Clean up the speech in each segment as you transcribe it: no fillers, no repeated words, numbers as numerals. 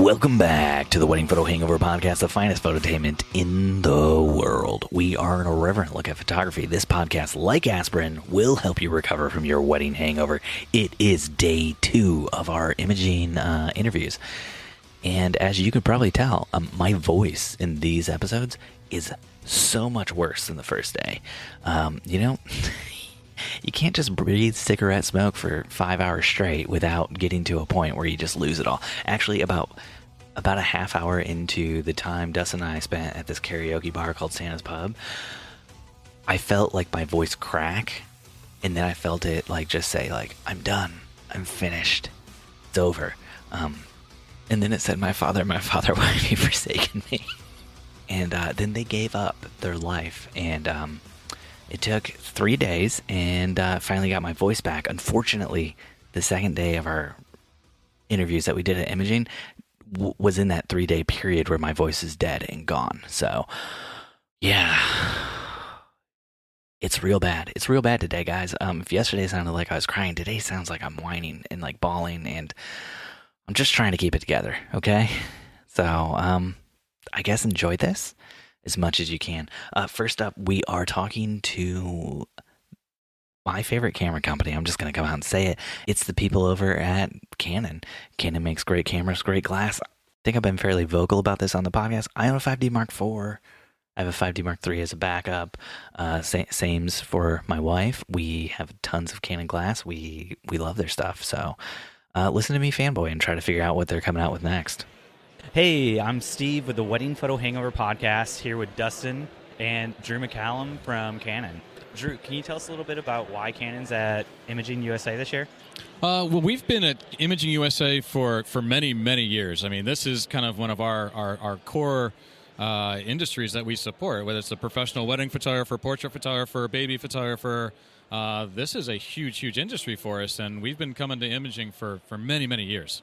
Welcome back to the Wedding Photo Hangover podcast, the finest phototainment in the world. We are an irreverent look at photography. This podcast, like aspirin, will help you recover from your wedding hangover. It is day 2 of our imaging interviews. And as you could probably tell, my voice in these episodes is so much worse than the first day. You can't just breathe cigarette smoke for 5 hours straight without getting to a point where you just lose it all. Actually, about a half hour into the time Dustin and I spent at this karaoke bar called Santa's Pub, I felt like my voice crack, and then I felt it just say I'm done, I'm finished, it's over. And then it said, my father, why have you forsaken me? And then they gave up their life, and it took 3 days, and finally got my voice back. Unfortunately, the second day of our interviews that we did at imaging was in that 3-day period where my voice is dead and gone. So, yeah, it's real bad. It's real bad today, guys. If yesterday sounded like I was crying, today sounds like I'm whining and bawling, and I'm just trying to keep it together, okay? So, I guess enjoy this as much as you can. First up, we are talking to my favorite camera company. I'm just going to come out and say it. It's the people over at Canon. Canon makes great cameras, great glass. I think I've been fairly vocal about this on the podcast. I own a 5D Mark IV. I have a 5D Mark III as a backup. Same's for my wife. We have tons of Canon glass. We love their stuff. So listen to me fanboy and try to figure out what they're coming out with next. Hey, I'm Steve with the Wedding Photo Hangover podcast, here with Dustin and Drew McCallum from Canon. Drew, can you tell us a little bit about why Canon's at Imaging USA this year? Well, we've been at Imaging USA for many, many years. I mean, this is kind of one of our core industries that we support, whether it's a professional wedding photographer, portrait photographer, baby photographer. This is a huge, huge industry for us, and we've been coming to imaging for many, many years.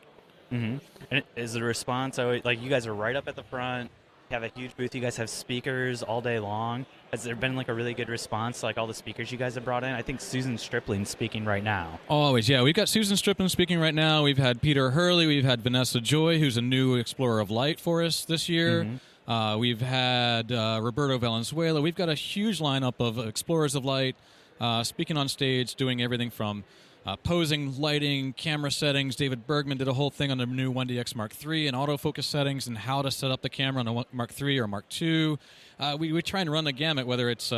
Mm-hmm. And is the response, you guys are right up at the front, you have a huge booth, you guys have speakers all day long. Has there been a really good response to all the speakers you guys have brought in? I think Susan Stripling's speaking right now. Always, yeah. We've got Susan Stripling speaking right now. We've had Peter Hurley. We've had Vanessa Joy, who's a new explorer of light for us this year. Mm-hmm. We've had Roberto Valenzuela. We've got a huge lineup of explorers of light speaking on stage, doing everything from posing, lighting, camera settings. David Bergman did a whole thing on the new 1DX Mark III and autofocus settings and how to set up the camera on a Mark III or Mark II. We try and run the gamut, whether it's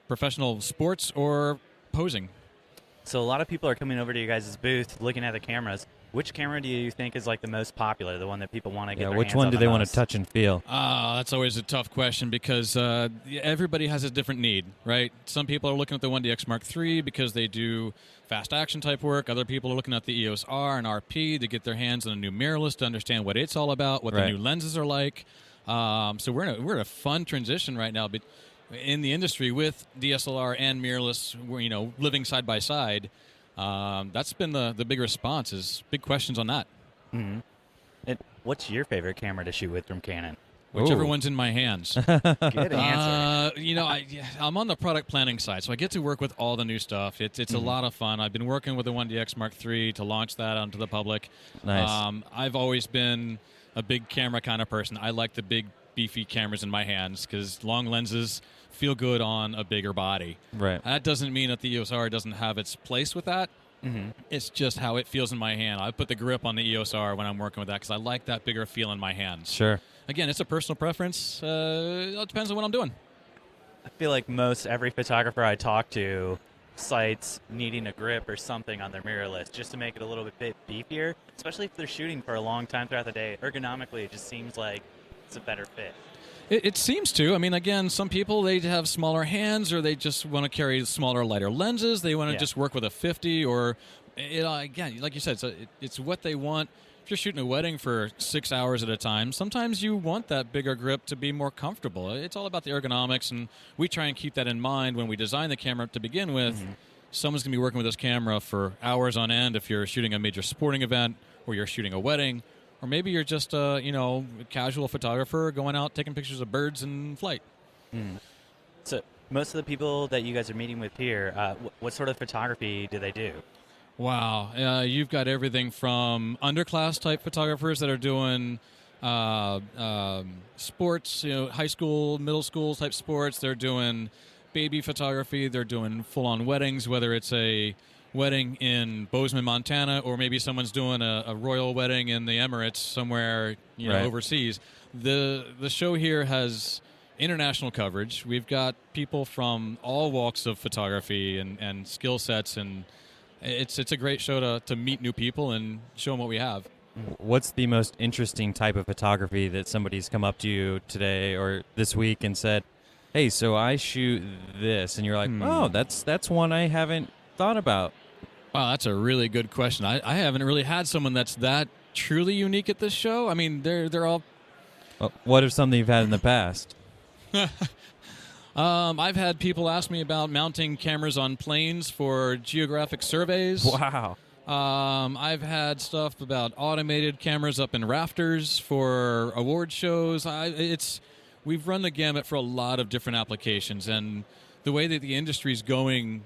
professional sports or posing. So a lot of people are coming over to you guys' booth, looking at the cameras. Which camera do you think is the most popular, the one that people want to get their hands on? Which one do they want to touch and feel? That's always a tough question because everybody has a different need, right? Some people are looking at the 1DX Mark III because they do fast action type work. Other people are looking at the EOS R and RP to get their hands on a new mirrorless to understand what it's all about, what the new lenses are like. So we're in a fun transition right now in the industry with DSLR and mirrorless, living side by side. That's been the big response, is big questions on that. Mm-hmm. And what's your favorite camera to shoot with from Canon? Whichever one's in my hands. Good answer. I'm on the product planning side, so I get to work with all the new stuff. It's a lot of fun. I've been working with the 1DX Mark III to launch that onto the public. Nice. I've always been a big camera kind of person. I like the big, beefy cameras in my hands because long lenses feel good on a bigger body. Right. That doesn't mean that the EOS R doesn't have its place with that. Mm-hmm. It's just how it feels in my hand. I put the grip on the EOS R when I'm working with that because I like that bigger feel in my hands. Sure. Again, it's a personal preference. It depends on what I'm doing. I feel like most every photographer I talk to cites needing a grip or something on their mirrorless just to make it a little bit beefier, especially if they're shooting for a long time throughout the day. Ergonomically, it just seems like it's a better fit. It seems to. I mean, again, some people, they have smaller hands or they just want to carry smaller, lighter lenses. They want to just work with a 50 or, again, like you said, it's what they want. If you're shooting a wedding for 6 hours at a time, sometimes you want that bigger grip to be more comfortable. It's all about the ergonomics, and we try and keep that in mind when we design the camera to begin with. Mm-hmm. Someone's going to be working with this camera for hours on end if you're shooting a major sporting event or you're shooting a wedding. Or maybe you're just a casual photographer going out taking pictures of birds in flight. Mm. So most of the people that you guys are meeting with here, what sort of photography do they do? Wow. You've got everything from underclass type photographers that are doing sports, high school, middle school type sports. They're doing baby photography. They're doing full-on weddings, whether it's a wedding in Bozeman, Montana, or maybe someone's doing a royal wedding in the Emirates somewhere, overseas. The show here has international coverage. We've got people from all walks of photography and skill sets, and it's a great show to meet new people and show them what we have. What's the most interesting type of photography that somebody's come up to you today or this week and said, hey, so I shoot this, and you're like, oh, that's one I haven't thought about? Wow, that's a really good question. I haven't really had someone that's that truly unique at this show. I mean, they're all... Well, what are some that you've had in the past? I've had people ask me about mounting cameras on planes for geographic surveys. Wow. I've had stuff about automated cameras up in rafters for award shows. We've run the gamut for a lot of different applications, and the way that the industry's going,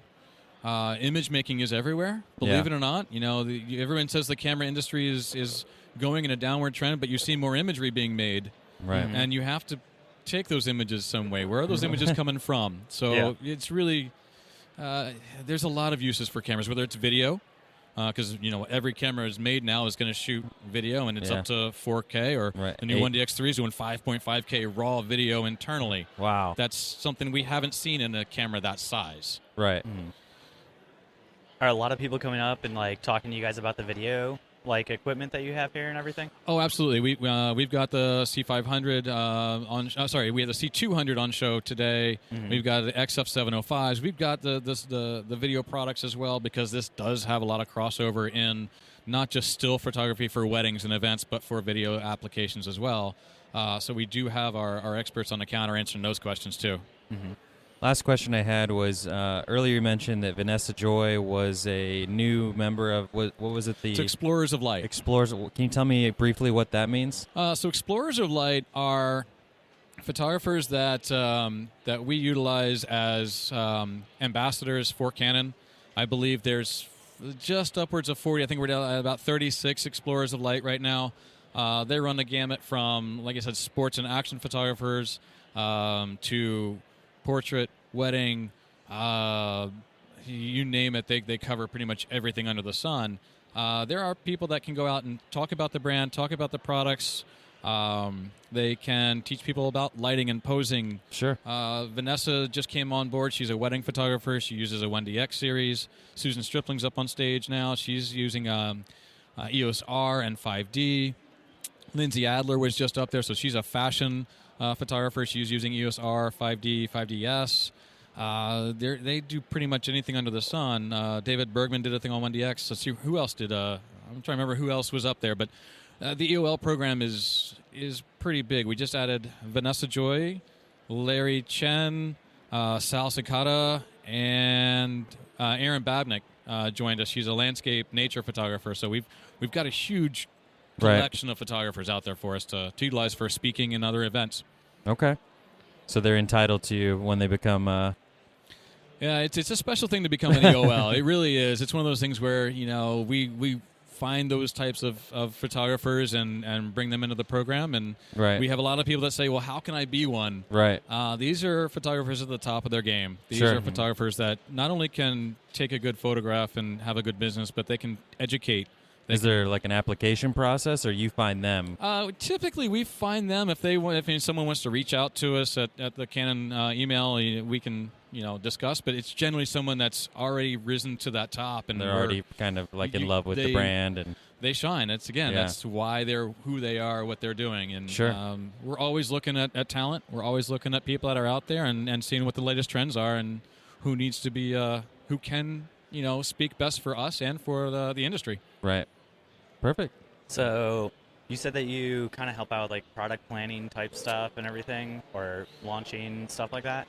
image making is everywhere. Believe it or not, everyone says the camera industry is going in a downward trend, but you see more imagery being made, right? And you have to take those images some way. Where are those images coming from? So it's really there's a lot of uses for cameras, whether it's video. Because every camera is made now is going to shoot video, and it's up to 4K, or the new 1DX3 is doing 5.5K raw video internally. Wow, that's something we haven't seen in a camera that size. Right. Are a lot of people coming up and talking to you guys about the video equipment that you have here and everything? Oh, absolutely. We've got the C500 we have the C200 on show today. Mm-hmm. We've got the XF705s. We've got the video products as well, because this does have a lot of crossover in not just still photography for weddings and events, but for video applications as well. So we do have our experts on the counter answering those questions too. Mm-hmm. Last question I had was, earlier you mentioned that Vanessa Joy was a new member of, what was it? It's Explorers of Light. Can you tell me briefly what that means? So Explorers of Light are photographers that we utilize as ambassadors for Canon. I believe there's just upwards of 40. I think we're at about 36 Explorers of Light right now. They run the gamut from, like I said, sports and action photographers to portrait, wedding, you name it, they cover pretty much everything under the sun. There are people that can go out and talk about the brand, talk about the products. They can teach people about lighting and posing. Sure. Vanessa just came on board. She's a wedding photographer. She uses a 1DX series. Susan Stripling's up on stage now. She's using EOS R and 5D. Lindsay Adler was just up there, so she's a fashion photographer. She's using EOS R, 5D, 5DS. They do pretty much anything under the sun. David Bergman did a thing on 1DX. Let's see who else did. I'm trying to remember who else was up there, but the EOL program is pretty big. We just added Vanessa Joy, Larry Chen, Sal Sakata, and Aaron Babnick joined us. She's a landscape nature photographer. So we've got a huge collection of photographers out there for us to utilize for speaking and other events. Okay. So they're entitled to when they become... Yeah, it's a special thing to become an EOL. It really is. It's one of those things where, we find those types of photographers and bring them into the program. And we have a lot of people that say, well, how can I be one? Right. These are photographers at the top of their game. These are photographers that not only can take a good photograph and have a good business, but they can educate. Is there like an application process, or you find them? Typically, we find them if someone wants to reach out to us at the Canon email, we can discuss. But it's generally someone that's already risen to that top, and they're already kind of in love with the brand, and they shine. That's why they're who they are, what they're doing, and we're always looking at talent. We're always looking at people that are out there and seeing what the latest trends are and who needs to be who can speak best for us and for the industry. Right. Perfect. So you said that you kind of help out with product planning type stuff and everything, or launching stuff like that.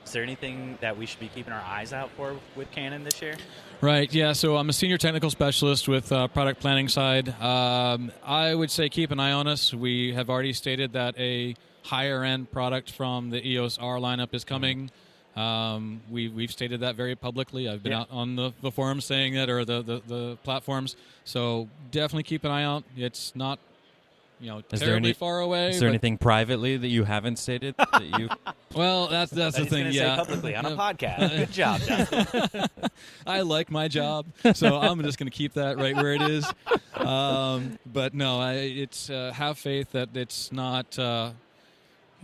Is there anything that we should be keeping our eyes out for with Canon this year? Right, yeah. So I'm a senior technical specialist with product planning side. I would say keep an eye on us. We have already stated that a higher end product from the EOS R lineup is coming. We've stated that very publicly. I've been out on the forums saying it, or the platforms. So definitely keep an eye out. It's not terribly far away. Is there anything privately that you haven't stated that you? Well, that's the thing. Say publicly on a podcast. Good job, Justin. I like my job, so I'm just going to keep that right where it is. But no, it's have faith that it's not.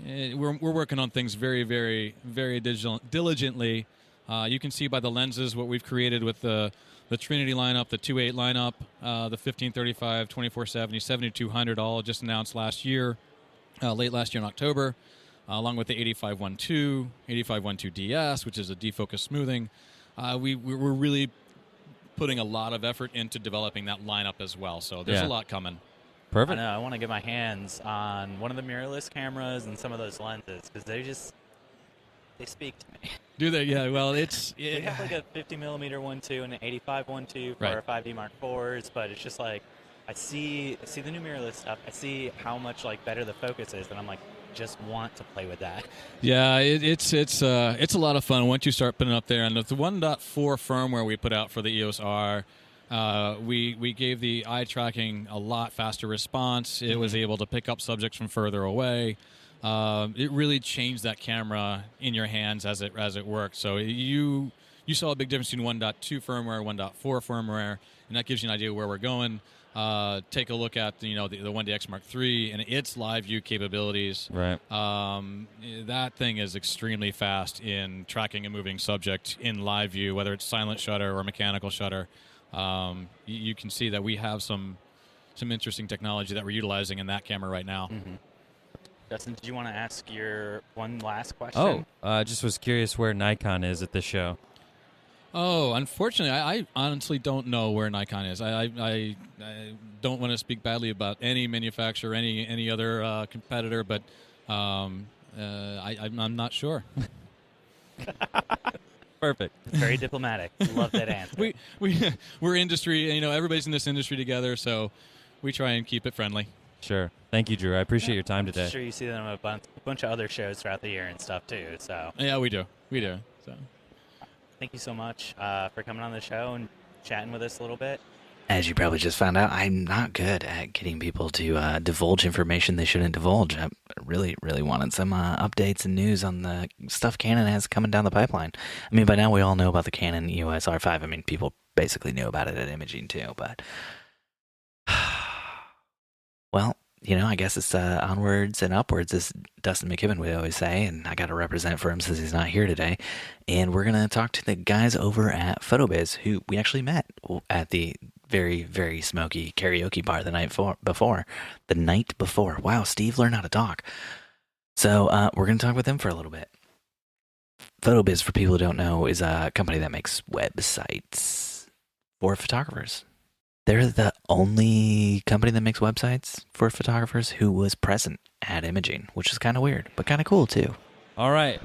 We're working on things very, very, very diligently. You can see by the lenses what we've created with the Trinity lineup, the 2.8 lineup, the 1535, 2470, 7200, all just announced last year, late last year in October, along with the 8512, 8512 DS, which is a defocus smoothing. We're really putting a lot of effort into developing that lineup as well. So there's a lot coming. Perfect. I know. I want to get my hands on one of the mirrorless cameras and some of those lenses because they speak to me. Do they? Yeah. Well, We have like a 50mm 1.2 and an 85 1.2 for our 5D Mark IVs, but it's just like I see the new mirrorless stuff. I see how much like better the focus is, and I'm like, just want to play with that. Yeah, it's a lot of fun once you start putting it up there. And the 1.4 firmware we put out for the EOS R, we gave the eye tracking a lot faster response. It was able to pick up subjects from further away. It really changed that camera in your hands as it worked. So you saw a big difference between 1.2 firmware, 1.4 firmware, and that gives you an idea where we're going. Take a look at the 1DX Mark III and its live view capabilities. Right. That thing is extremely fast in tracking a moving subject in live view, whether it's silent shutter or mechanical shutter. You can see that we have some interesting technology that we're utilizing in that camera right now. Mm-hmm. Justin, did you want to ask your one last question? I just was curious where Nikon is at this show. Oh, unfortunately, I honestly don't know where Nikon is. I don't want to speak badly about any manufacturer, any other competitor, but I'm not sure. Perfect. Very diplomatic. Love that answer. We're industry. Everybody's in this industry together, so we try and keep it friendly. Sure. Thank you, Drew. I appreciate your time today. I'm sure you see them at a bunch of other shows throughout the year and stuff too. So yeah, we do. So thank you so much for coming on the show and chatting with us a little bit. As you probably just found out, I'm not good at getting people to divulge information they shouldn't divulge. I really, really wanted some updates and news on the stuff Canon has coming down the pipeline. I mean, by now we all know about the Canon EOS R5. I mean, people basically knew about it at Imaging too, but well, I guess it's onwards and upwards, as Dustin McKibben would always say, and I got to represent for him since he's not here today. And we're going to talk to the guys over at Photobiz, who we actually met at the very, very smoky karaoke bar the night before. The night before. Wow, Steve learned how to talk. So we're going to talk with them for a little bit. Photobiz, for people who don't know, is a company that makes websites for photographers. They're the only company that makes websites for photographers who was present at Imaging, which is kind of weird, but kind of cool too. All right.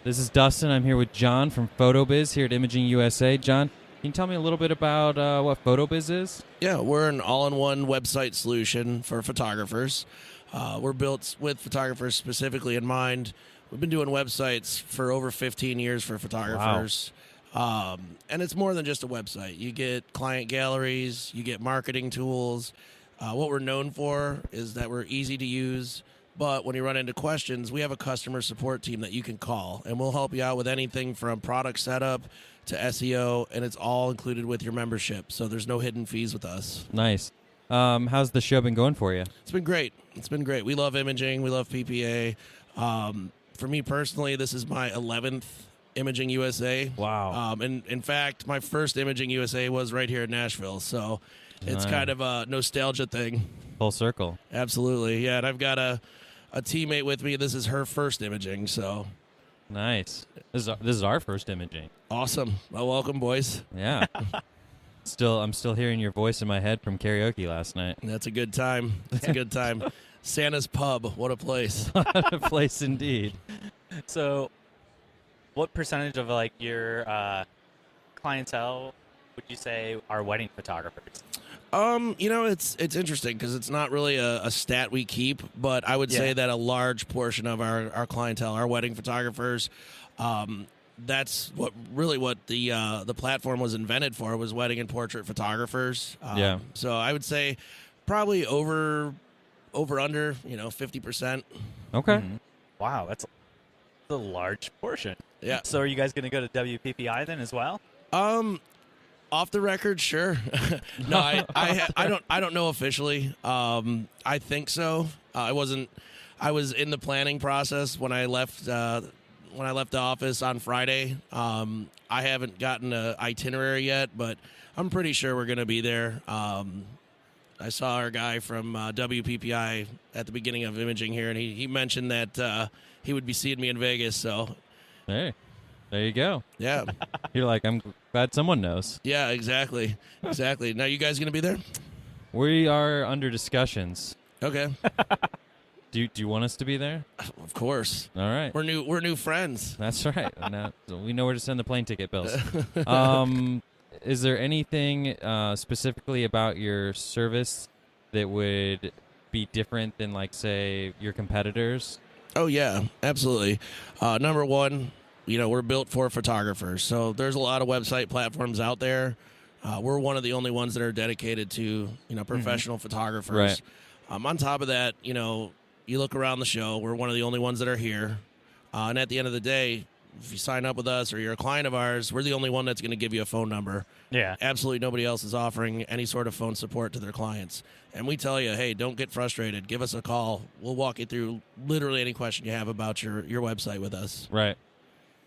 This is Dustin. I'm here with John from Photobiz here at Imaging USA. John, can you tell me a little bit about what Photobiz is? Yeah, we're an all-in-one website solution for photographers. We're built with photographers specifically in mind. We've been doing websites for over 15 years for photographers. Wow. And it's more than just a website. You get client galleries, you get marketing tools. What we're known for is that we're easy to use, but when you run into questions, we have a customer support team that you can call, and we'll help you out with anything from product setup to SEO, and it's all included with your membership, so there's no hidden fees with us. Nice. How's the show been going for you? It's been great. We love Imaging. We love PPA. For me personally, this is my 11th Imaging USA. Wow. And in fact, my first Imaging USA was right here in Nashville, so it's kind of a nostalgia thing. Full circle. Absolutely, yeah. And I've got a teammate with me. This is her first Imaging, so nice. This is our first Imaging. Awesome. Well, welcome, boys. Yeah. I'm still hearing your voice in my head from karaoke last night. That's a good time. That's a good time. Santa's Pub. What a place. What a place indeed. So, what percentage of like your clientele would you say are wedding photographers? It's interesting because it's not really a stat we keep, but I would say that a large portion of our clientele are wedding photographers. that's what the platform was invented for, was wedding and portrait photographers. Yeah. So I would say probably over under 50%. Okay. Wow, that's a large portion. Yeah. So are you guys going to go to WPPI then as well? Off the record, sure. No, I don't know officially. I think so. I was in the planning process when I left the office on Friday. I haven't gotten an itinerary yet, but I'm pretty sure we're going to be there. I saw our guy from WPPI at the beginning of imaging here, and he mentioned that he would be seeing me in Vegas. So, Hey, there you go. yeah, You're like, I'm glad someone knows. yeah, exactly. Now, you guys going to be there? We are under discussions. Okay, Do you want us to be there? of course. All right. We're new friends. That's right. Now, so we know where to send the plane ticket bills. Is there anything specifically about your service that would be different than, like, say, your competitors? Oh, yeah, absolutely. Number one, we're built for photographers. So there's a lot of website platforms out there. We're one of the only ones that are dedicated to, professional photographers. Right. On top of that, you look around the show, we're one of the only ones that are here. And at the end of the day, if you sign up with us or you're a client of ours, we're the only one that's going to give you a phone number. Yeah. Absolutely nobody else is offering any sort of phone support to their clients. And we tell you, hey, don't get frustrated. Give us a call. We'll walk you through literally any question you have about your website with us. Right.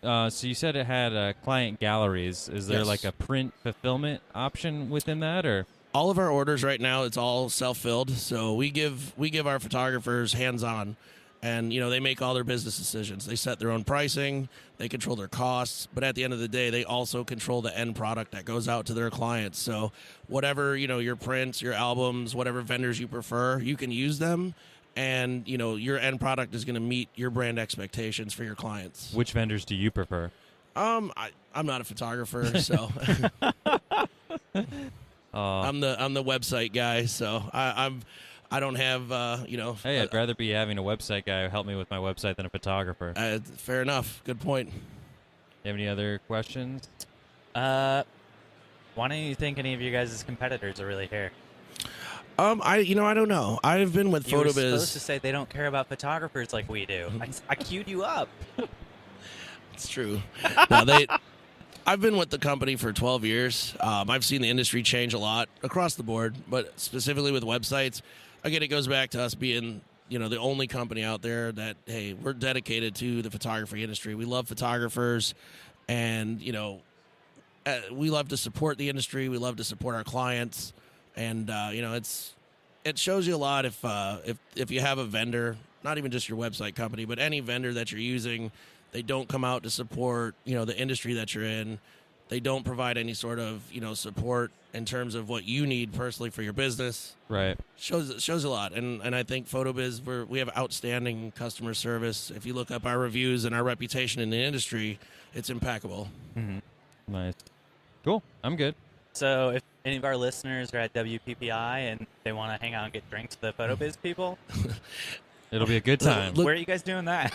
So you said it had client galleries. Is there Yes. like a print fulfillment option within that, or? All of our orders right now, it's all self-filled. So we give our photographers hands-on, and they make all their business decisions. They set their own pricing, they control their costs, but at the end of the day, they also control the end product that goes out to their clients. So whatever your prints, your albums, whatever vendors you prefer, you can use them, and your end product is going to meet your brand expectations for your clients. Which vendors do you prefer? I'm not a photographer, so I'm the website guy. So I don't have Hey, I'd rather be having a website guy help me with my website than a photographer. fair enough. Good point. You have any other questions? Why don't you think any of you guys' competitors are really here? I don't know. I've been with You were Photobiz. supposed to say they don't care about photographers like we do. I queued you up. It's true. No, I've been with the company for 12 years. I've seen the industry change a lot across the board, but specifically with websites. Again, it goes back to us being, the only company out there that, hey, we're dedicated to the photography industry. We love photographers, and, we love to support the industry. We love to support our clients, and, it shows you a lot if you have a vendor, not even just your website company, but any vendor that you're using, they don't come out to support, the industry that you're in. They don't provide any sort of, support in terms of what you need personally for your business. Right. Shows a lot. And I think Photobiz, we have outstanding customer service. If you look up our reviews and our reputation in the industry, it's impeccable. Mm-hmm. Nice. Cool. I'm good. So if any of our listeners are at WPPI and they want to hang out and get drinks with the Photobiz people, It'll be a good time. where are you guys doing that?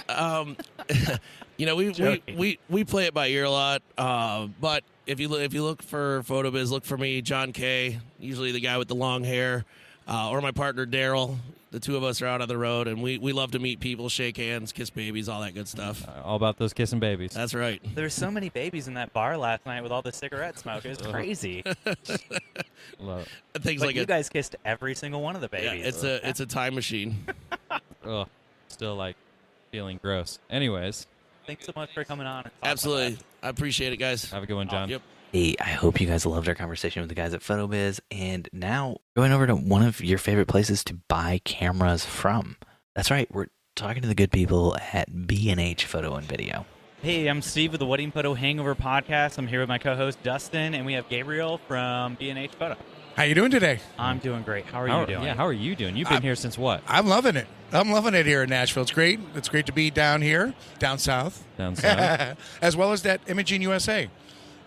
We play it by ear a lot. But if you look for Photobiz, look for me, John K, usually the guy with the long hair, or my partner Daryl. The two of us are out on the road, and we love to meet people, shake hands, kiss babies, all that good stuff. All about those kissing babies. That's right. There were so many babies in that bar last night with all the cigarette smoke. It was crazy. Love it. Things But like you guys kissed every single one of the yeah, babies. it's a time machine. Ugh. Still like feeling gross. Anyways, Thanks so much for coming on. And talking Absolutely. about I appreciate it, guys. have a good one, John. Yep. Hey, I hope you guys loved our conversation with the guys at Photobiz. And now going over to one of your favorite places to buy cameras from. That's right. We're talking to the good people at B&H Photo and Video. Hey, I'm Steve with the Wedding Photo Hangover podcast. I'm here with my co-host Dustin, and we have Gabriel from B&H Photo. How you doing today? I'm doing great. How are you doing? Yeah, how are you doing? You've been here since what? I'm loving it. I'm loving it here in Nashville. It's great. It's great to be down here, down south, Down south. as well as that Imaging USA.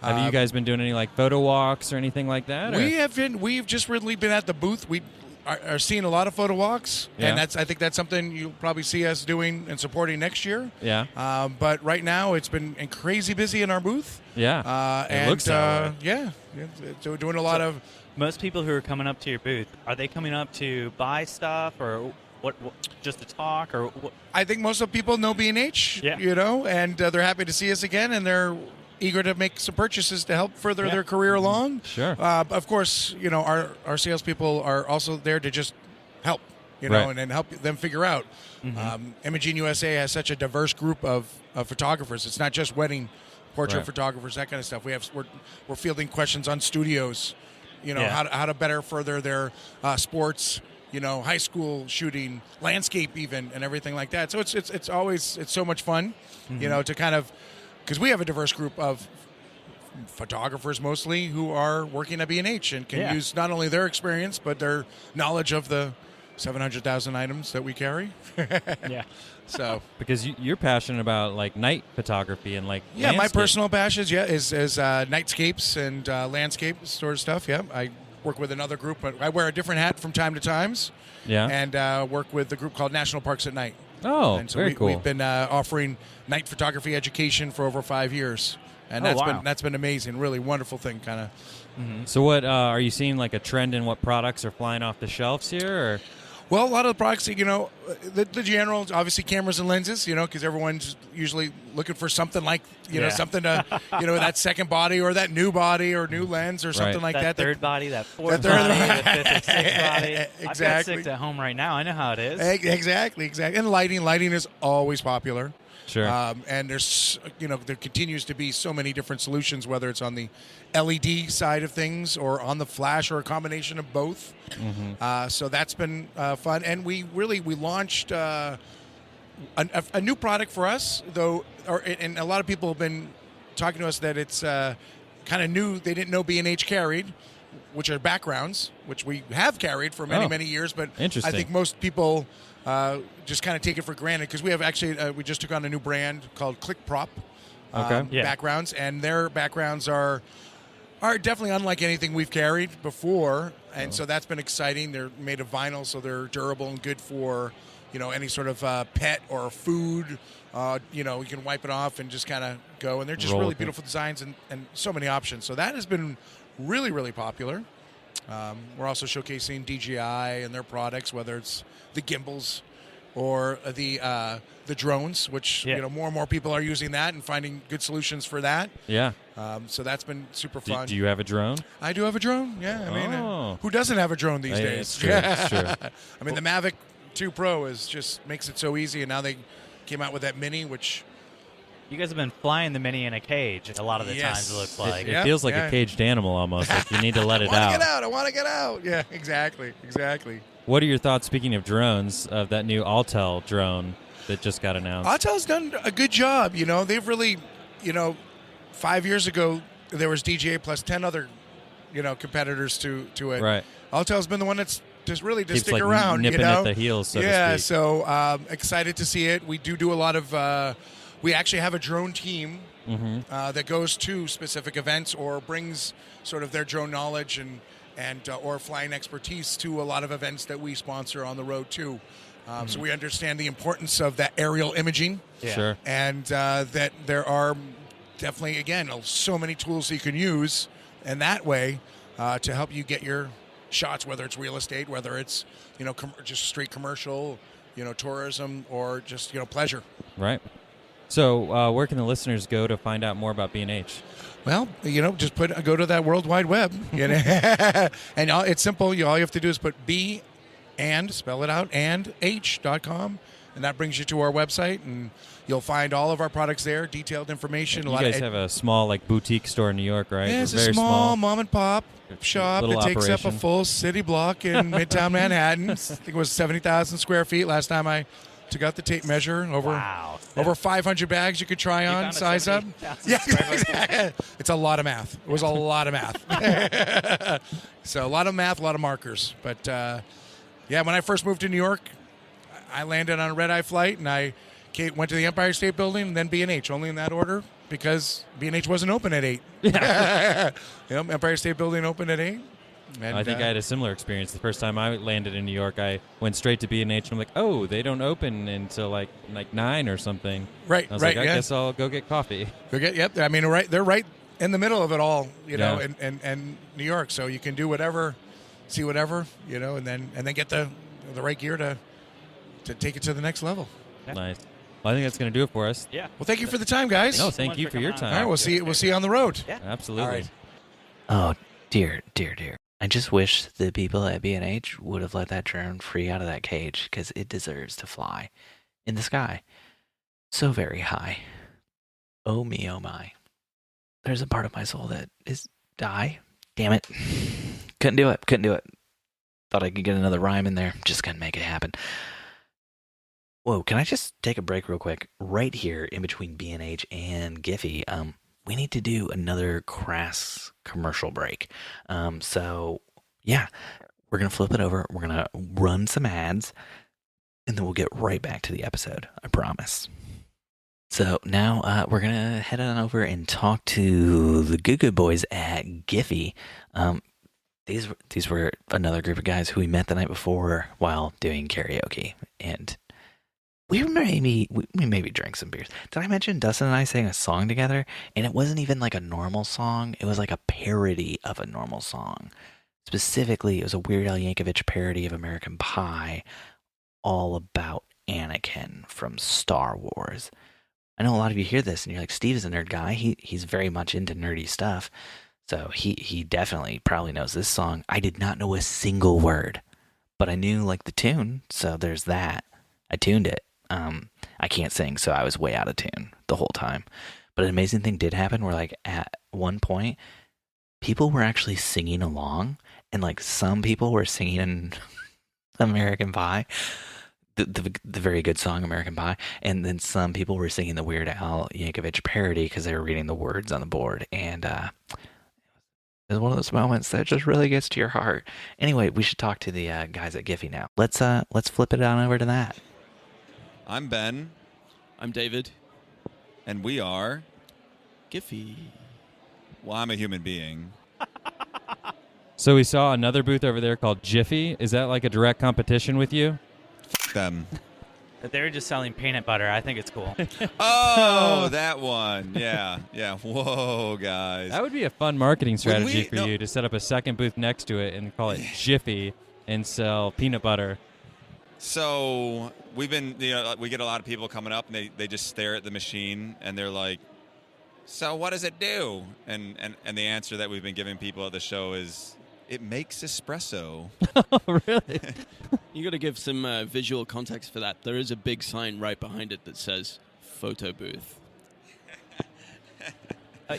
Have you guys been doing any like photo walks or anything like that? Or? We've just really been at the booth. are seeing a lot of photo walks, Yeah. and I think that's something you'll probably see us doing and supporting next year. Yeah. But right now, it's been crazy busy in our booth. Yeah. It And looks that way. yeah, so we're doing a lot of. Most people who are coming up to your booth, are they coming up to buy stuff or what just to talk or what? I think most of the people know B&H, Yeah. and they're happy to see us again, and they're eager to make some purchases to help further their career along. Sure. Of course, our salespeople are also there to just help, Right. and help them figure out. Imaging USA has such a diverse group of photographers. It's not just wedding portrait Right. photographers, that kind of stuff. We're fielding questions on studios, Yeah. how to better further their sports, high school shooting, landscape even, and everything like that. So it's always so much fun, to kind of, because we have a diverse group of photographers mostly who are working at B&H and can use not only their experience but their knowledge of the 700,000 items that we carry. Yeah. So Because you're passionate about like night photography and like yeah, my landscape. personal passions is nightscapes and landscape sort of stuff. Yeah, I work with another group, but I wear a different hat from time to times. Yeah. And work with the group called National Parks at Night. Oh, And so very cool. we've been offering night photography education for over 5 years, and Oh, wow. that's been amazing. Really wonderful thing, kind of. So what are you seeing like a trend in what products are flying off the shelves here? Or? Well, a lot of the products, the general, obviously cameras and lenses, because everyone's usually looking for something like, Yeah. something to, that second body or that new body or new lens or something like that that. third body, that fourth that third body, body. the fifth and sixth body. I've got Exactly. 6 at home right now. I know how it is. Exactly. And lighting is always popular. Sure. And there's, there continues to be so many different solutions, whether it's on the LED side of things or on the flash or a combination of both. So that's been fun. And we launched a new product for us, though, and a lot of people have been talking to us that it's kind of new. They didn't know B&H carried, which are backgrounds, which we have carried for many, Oh. many years. But Interesting. I think most people just kind of take it for granted because we have actually we just took on a new brand called Click Prop Okay. Yeah. backgrounds, and their backgrounds are definitely unlike anything we've carried before, and so that's been exciting. They're made of vinyl, so they're durable and good for any sort of pet or food. You can wipe it off and just kind of go, and they're just Roll really with it. beautiful designs and so many options. So that has been really, really popular. We're also showcasing DJI and their products, whether it's the gimbals or the drones, which more and more people are using that and finding good solutions for that. Yeah. So that's been super Do, fun. do you have a drone? I do have a drone. Yeah, I mean, Oh. who doesn't have a drone these Yeah, days? it's true, it's true. I mean, the Mavic 2 Pro just makes it so easy, and now they came out with that Mini, which You guys have been flying the Mini in a cage a lot of the Yes. times, it looks like. It Yeah, feels like yeah. a caged animal almost. Like you need to let it I want to get out. Yeah, exactly. What are your thoughts, speaking of drones, of that new Altel drone that just got announced? Autel's done a good job. They've really, 5 years ago there was DJI plus 10 other, competitors to it. Right. Autel's been the one that's just really to Keeps stick like around. nipping at the heels, so to yeah. speak. So excited to see it. We do a lot of. We actually have a drone team that goes to specific events or brings sort of their drone knowledge and or flying expertise to a lot of events that we sponsor on the road too. So we understand the importance of that aerial imaging. Yeah. Sure. And that there are definitely, again, so many tools that you can use in that way to help you get your shots, whether it's real estate, whether it's just straight commercial, tourism, or just pleasure. Right. So where can the listeners go to find out more about B&H? Well, just go to that World Wide Web, and it's simple. All you have to do is put B and spell it out and h.com, and that brings you to our website, and you'll find all of our products there, detailed information. You guys have a small boutique store in New York, right? Yeah, it's Very a small mom and pop shop little that takes up operation. a full city block in Midtown Manhattan. I think it was 70,000 square feet last time I took out the tape measure. Wow. Over 500 bags you could try You on, found a size up. 70,000 Yeah, square foot- exactly. It's a lot of math. It was a lot of math. So a lot of math, a lot of markers. But when I first moved to New york, I landed on a red-eye flight, and I went to the Empire State Building and then B&H, only in that order, because B&H wasn't open at 8. Yeah. Empire State Building opened at 8. And, I think I had a similar experience. The first time I landed in New York, I went straight to B&H, and I'm like, oh, they don't open until like 9 or something. Right, I was right, like, I yeah. guess I'll go get coffee. Yep. I mean, they're right in the middle of it all, you know, Yeah. and New York. So you can do whatever, see whatever, you know, and then get the right gear to take it to the next level. Yeah. Nice. Well, I think that's going to do it for us. Yeah. Well, thank you for the time, guys. No, so thank much you for for your coming on. time. All right, we'll see you on the road. Yeah. Absolutely. All right. Oh, dear. I just wish the people at B&H would have let that drone free out of that cage, because it deserves to fly in the sky so very high. Oh me, oh my. There's a part of my soul that is die. Damn it. Couldn't do it. Thought I could get another rhyme in there. Just couldn't make it happen. Whoa, can I just take a break real quick? Right here in between B&H and Gifyyy, we need to do another crass commercial break. So, yeah, we're going to flip it over. We're going to run some ads, and then we'll get right back to the episode. I promise. So now we're going to head on over and talk to the good boys at Gifyyy. These were another group of guys who we met the night before while doing karaoke, and we maybe drank some beers. Did I mention Dustin and I sang a song together? And it wasn't even like a normal song. It was like a parody of a normal song. Specifically, it was a Weird Al Yankovic parody of American Pie, all about Anakin from Star Wars. I know a lot of you hear this and you're like, Steve is a nerd guy. He's very much into nerdy stuff. So he definitely probably knows this song. I did not know a single word, but I knew like the tune. So there's that. I tuned it. I can't sing, so I was way out of tune the whole time. But an amazing thing did happen where, like, at one point, people were actually singing along, and like some people were singing American Pie, the very good song American Pie, and then some people were singing the Weird Al Yankovic parody because they were reading the words on the board, and it's one of those moments that just really gets to your heart. Anyway, we should talk to the guys at Gifyyy now. Let's flip it on over to that. I'm Ben. I'm David. And we are... Gifyyy. Well, I'm a human being. So we saw another booth over there called Gifyyy. Is that like a direct competition with you? F them. They're just selling peanut butter. I think it's cool. Oh, that one. Yeah. Whoa, guys. That would be a fun marketing strategy for no. you, to set up a second booth next to it and call it Gifyyy and sell peanut butter. So we've been, we get a lot of people coming up, and they just stare at the machine, and they're like, so what does it do? And the answer that we've been giving people at the show is, it makes espresso. Oh, really? You got to give some visual context for that. There is a big sign right behind it that says photo booth.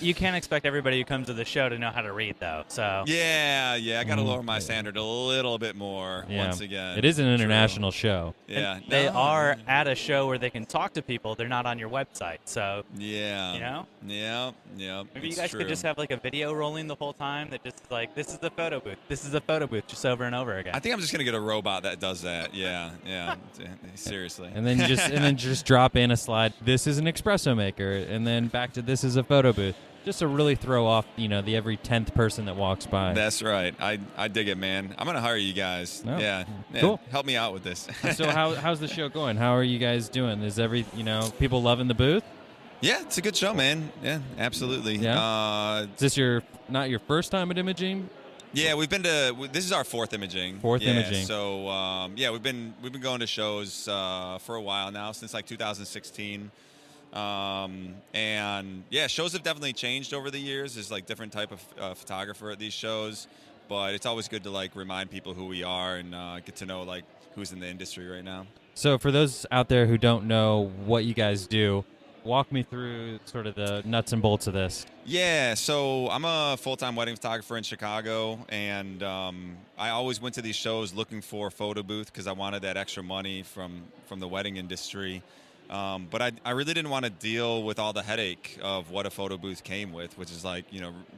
You can't expect everybody who comes to the show to know how to read, though. So Yeah, I got to lower my standard a little bit more Yeah. once again. It is an international show. Yeah. And they are at a show where they can talk to people. They're not on your website. So, Yeah. you know? Yeah. Maybe you it's guys true. could just have like a video rolling the whole time that just like, this is the photo booth. This is the photo booth, just over and over again. I think I'm just gonna get a robot that does that. Yeah. Seriously. And then just drop in a slide. This is an espresso maker, and then back to this is a photo booth. Just to really throw off, the every 10th person that walks by. That's right. I dig it, man. I'm gonna hire you guys. Oh, Yeah. cool. Help me out with this. So how's the show going? How are you guys doing? Is people loving the booth? Yeah, it's a good show, man. Yeah, absolutely. Yeah? Is this not your first time at Imaging? Yeah, we've been to. This is our fourth Imaging. Imaging. So we've been going to shows for a while now, since like 2016. And yeah, shows have definitely changed over the years. There's like different type of photographer at these shows, but it's always good to like remind people who we are and get to know like who's in the industry right now. So for those out there who don't know what you guys do, walk me through sort of the nuts and bolts of this. Yeah, so I'm a full-time wedding photographer in Chicago, and I always went to these shows looking for a photo booth because I wanted that extra money from the wedding industry. But I really didn't want to deal with all the headache of what a photo booth came with, which is like,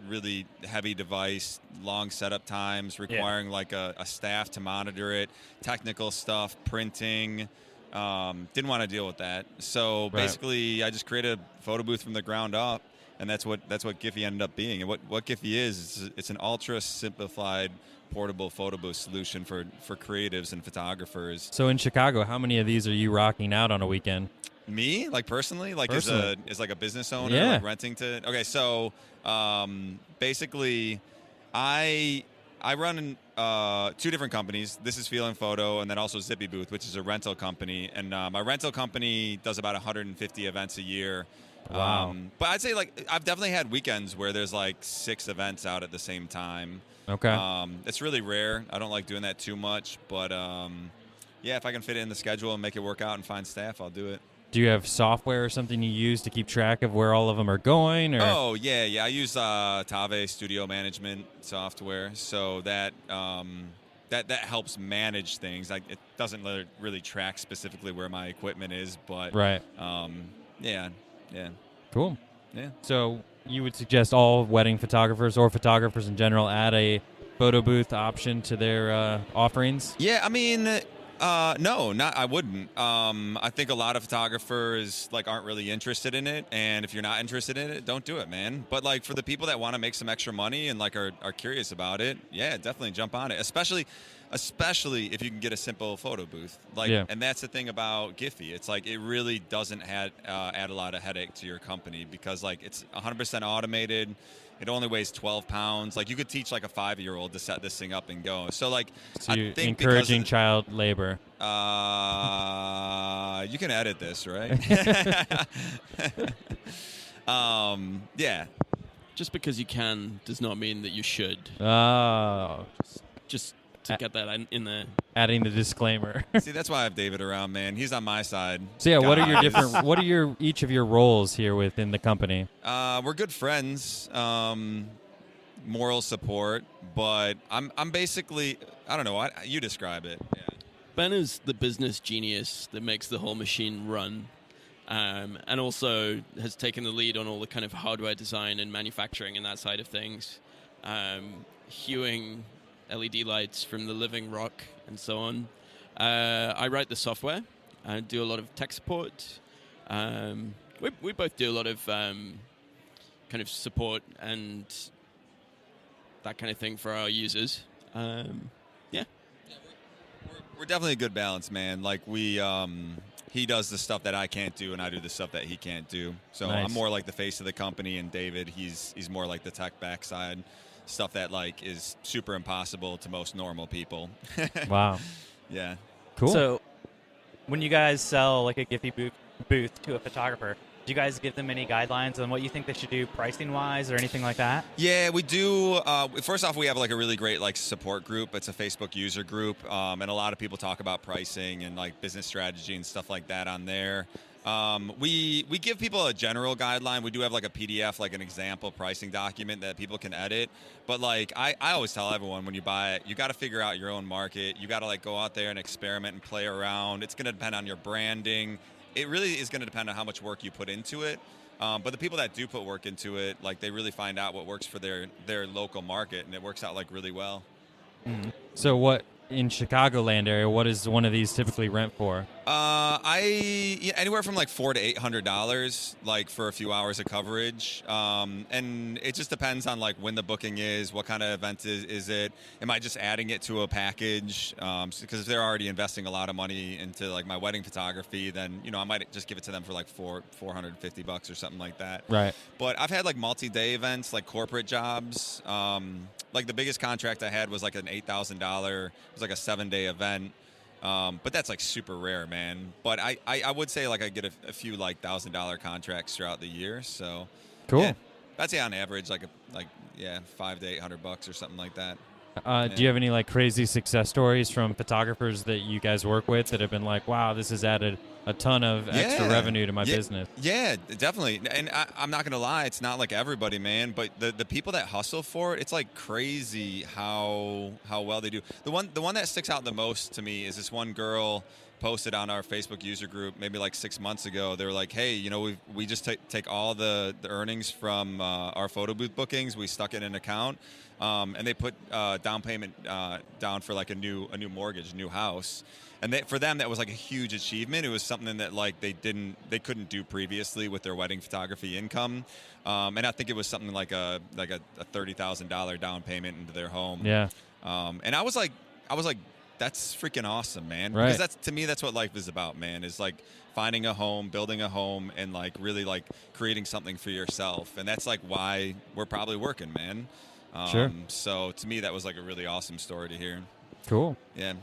really heavy device, long setup times, requiring like a staff to monitor it, technical stuff, printing. Didn't want to deal with that. So basically I just created a photo booth from the ground up, and that's what Gifyyy ended up being. And what Gifyyy is it's an ultra simplified portable photo booth solution for creatives and photographers. So in Chicago, how many of these are you rocking out on a weekend? Me, like personally, like Personally. as like a business owner, Yeah. like renting to. Okay, so basically, I run 2 different companies. This is Feel and Photo, and then also Zippy Booth, which is a rental company. And my rental company does about 150 events a year. Wow. But I'd say like I've definitely had weekends where there's like 6 events out at the same time. Okay. It's really rare. I don't like doing that too much, but yeah, if I can fit it in the schedule and make it work out and find staff, I'll do it. Do you have software or something you use to keep track of where all of them are going? Or? Oh, yeah. I use Tave Studio Management software, so that that helps manage things. Like it doesn't really track specifically where my equipment is, but Right. Yeah. Cool. Yeah. So you would suggest all wedding photographers or photographers in general add a photo booth option to their offerings? Yeah, I mean, no, I wouldn't. I think a lot of photographers like aren't really interested in it, and if you're not interested in it, don't do it, man. But like for the people that want to make some extra money and like are curious about it, yeah, definitely jump on it. Especially if you can get a simple photo booth. Like, Yeah. And that's the thing about Gifyyy. It's like it really doesn't add a lot of headache to your company because like it's 100% automated. It only weighs 12 pounds. Like you could teach like a 5-year-old to set this thing up and go. So like, So you're I think encouraging child labor. you can edit this, right? Yeah. Just because you can does not mean that you should. Oh, Just to get that in there. adding the disclaimer. See, that's why I have David around, man. He's on my side. So yeah, what are your Guys. different? What are each of your roles here within the company? We're good friends. Moral support, but I'm basically I don't know. You describe it. Yeah. Ben is the business genius that makes the whole machine run, and also has taken the lead on all the kind of hardware design and manufacturing and that side of things, hewing LED lights from the living rock and so on. I write the software. I do a lot of tech support. We both do a lot of kind of support and that kind of thing for our users. Yeah. We're definitely a good balance, man. Like he does the stuff that I can't do, and I do the stuff that he can't do. So Nice. I'm more like the face of the company, and David, he's more like the tech backside, stuff that like is super impossible to most normal people. Wow. Yeah. Cool. So, when you guys sell like a Gifyyy booth to a photographer, do you guys give them any guidelines on what you think they should do pricing-wise or anything like that? Yeah, we do. First off, we have like a really great like support group. It's a Facebook user group, and a lot of people talk about pricing and like business strategy and stuff like that on there. We give people a general guideline. We do have like a PDF, like an example pricing document that people can edit. But like I always tell everyone when you buy it, you got to figure out your own market. You got to like go out there and experiment and play around. It's going to depend on your branding. It really is going to depend on how much work you put into it. But the people that do put work into it, like they really find out what works for their local market, and it works out like really well. Mm-hmm. So what in Chicagoland area? What does one of these typically rent for? Anywhere from like $400 to $800, like for a few hours of coverage, and it just depends on like when the booking is, what kind of event is it. Am I just adding it to a package? Because if they're already investing a lot of money into like my wedding photography, then I might just give it to them for like $450 or something like that. Right. But I've had like multi-day events, like corporate jobs. Like the biggest contract I had was like an $8,000. It was like a 7-day event. But that's like super rare, man. But I would say like I get a few like $1,000 contracts throughout the year. So Cool. yeah, I'd say on average like $500 to $800 or something like that. Do you have any like crazy success stories from photographers that you guys work with that have been like, wow, this has added a ton of extra revenue to my business? Yeah, definitely. And I'm not going to lie, it's not like everybody, man, but the people that hustle for it, it's like crazy how well they do. The one that sticks out the most to me is this one girl posted on our Facebook user group maybe like 6 months ago. They were like, hey, we just take all the earnings from our photo booth bookings, we stuck it in an account, and they put down payment down for like a new mortgage, new house. And for them, that was like a huge achievement. It was something that like they couldn't do previously with their wedding photography income. And I think it was something like a $30,000 down payment into their home. Yeah. And I was like, that's freaking awesome, man. Right. Because to me, that's what life is about, man. Is like finding a home, building a home, and like really like creating something for yourself. And that's like why we're probably working, man. Sure. So to me, that was like a really awesome story to hear. Cool. Yeah.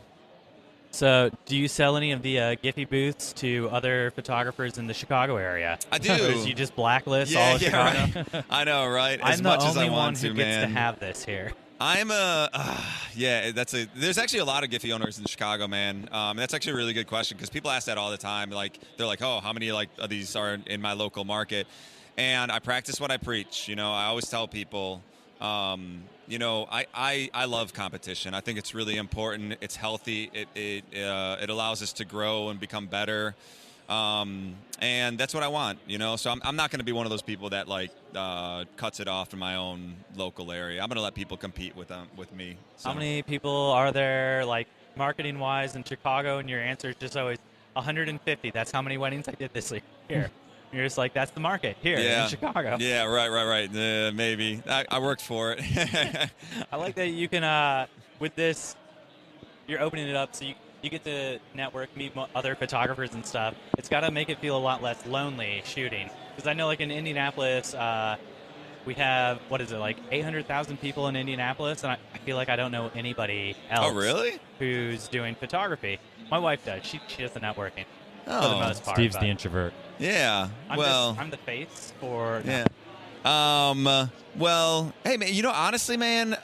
So, do you sell any of the Gifyyy booths to other photographers in the Chicago area? I do. Or do you just blacklist all of Chicago? Right. I know, right? I'm As the much as I only one want who to, gets man. to have this here. I'm there's actually a lot of Gifyyy owners in Chicago, man. And that's actually a really good question because people ask that all the time. Like, they're like, oh, how many like of these are in my local market? And I practice what I preach. You know, I always tell people, you know, I love competition. I think it's really important. It's healthy. It allows us to grow and become better. And that's what I want, you know. So I'm not going to be one of those people that like cuts it off in my own local area. I'm going to let people compete with me. So. How many people are there, like marketing wise, in Chicago? And your answer is just always 150. That's how many weddings I did this year. You're just like, that's the market here in Chicago. Yeah, right. Maybe I worked for it. I like that you can with this, you're opening it up so you get to network, meet other photographers and stuff. It's got to make it feel a lot less lonely shooting. Because I know, like, in Indianapolis, we have, what is it, like 800,000 people in Indianapolis, and I feel like I don't know anybody else who's doing photography. My wife does. She does the networking for the most part. Steve's the introvert. Yeah. I'm the face for... Yeah. Well, hey, man, you know, honestly, man,